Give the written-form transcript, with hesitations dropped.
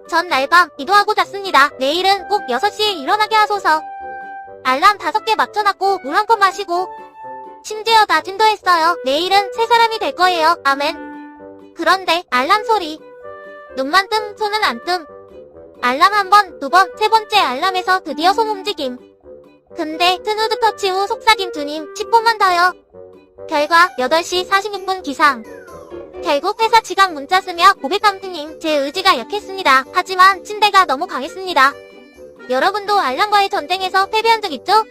전 날밤 기도하고 잤습니다. 내일은 꼭 6시에 일어나게 하소서. 알람 5개 맞춰놨고 물 한 컵 마시고 심지어 다짐도 했어요. 내일은 새 사람이 될 거예요. 아멘. 그런데 알람 소리. 눈만 뜸, 손은 안 뜸. 알람 1번, 2번, 3번째 알람에서 드디어 손 움직임. 근데 스누드 터치 후 속삭임 2님 10분만 더요. 결과 8시 46분 기상. 결국 회사 지각 문자 쓰며 고백함 트님 제 의지가 약했습니다. 하지만 침대가 너무 강했습니다. 여러분도 알람과의 전쟁에서 패배한 적 있죠?